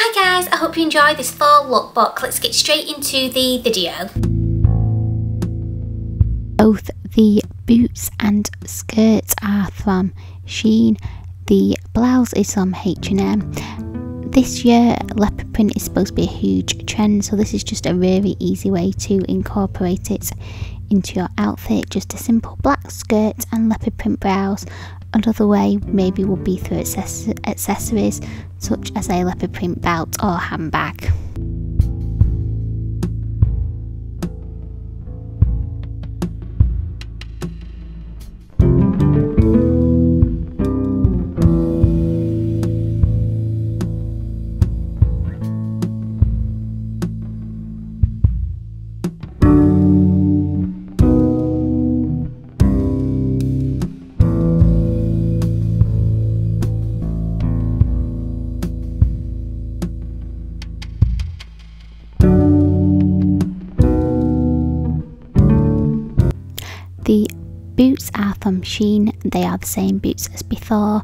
Hi guys, I hope you enjoyed this fall lookbook. Let's get straight into the video. Both the boots and skirts are from Shein. The blouse is from H&M. This year leopard print is supposed to be a huge trend, so this is just a really easy way to incorporate it into your outfit. Just a simple black skirt and leopard print blouse. Another way maybe would be through accessories such as a leopard print belt or handbag. The boots are from Shein. They are the same boots as before.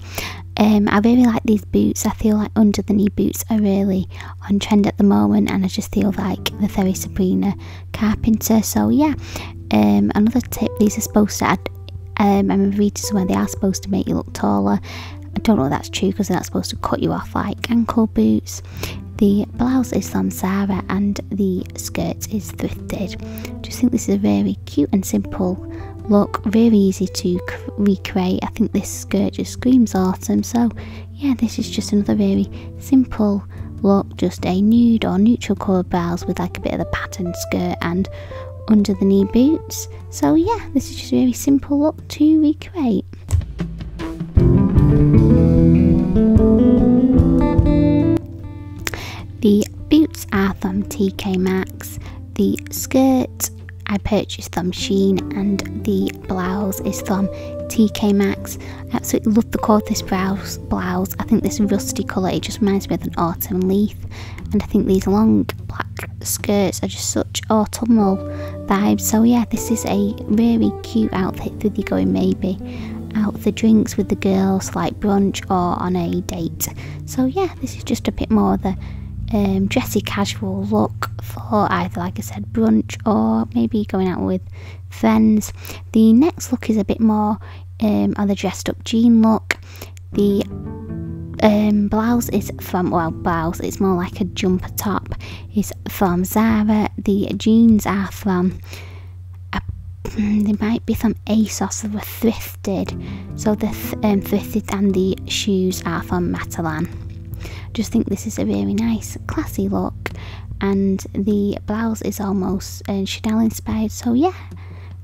I really like these boots. I feel like under the knee boots are really on trend at the moment, and I just feel like they're very Sabrina Carpenter. So yeah, another tip, these are supposed to add, I remember reading somewhere they are supposed to make you look taller. I don't know if that's true because they're not supposed to cut you off like ankle boots. The blouse is from Zara and the skirt is thrifted. Just think this is a very cute and simple look, very easy to recreate. I think this skirt just screams autumn, so yeah, this is just another very simple look, just a nude or neutral colour blouse with like a bit of a patterned skirt and under the knee boots. So yeah, this is just a very simple look to recreate. The boots are from TK Maxx. The skirt I purchased from Shein and the blouse is from TK Maxx. I absolutely love the colour of this blouse. I think this rusty colour, it just reminds me of an autumn leaf, and I think these long black skirts are just such autumnal vibes. So yeah, this is a really cute outfit for you going maybe out for drinks with the girls, like brunch or on a date. So yeah, this is just a bit more of the dressy casual look for either, like I said, brunch or maybe going out with friends. The next look is a bit more of the dressed up jean look. The blouse is from, well, blouse, it's more like a jumper top, is from Zara. The jeans are from, they might be from ASOS, they were thrifted. So the thrifted, and the shoes are from Matalan. Just think this is a really nice classy look, and the blouse is almost Chanel inspired. So yeah,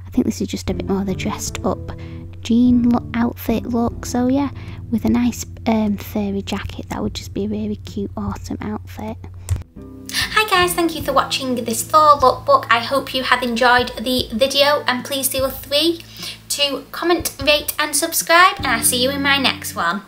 I think this is just a bit more of the dressed up jean outfit look. So yeah, with a nice furry jacket, that would just be a really cute autumn outfit. Hi guys, thank you for watching this fall lookbook. I hope you have enjoyed the video, and please feel free to comment, rate and subscribe, and I'll see you in my next one.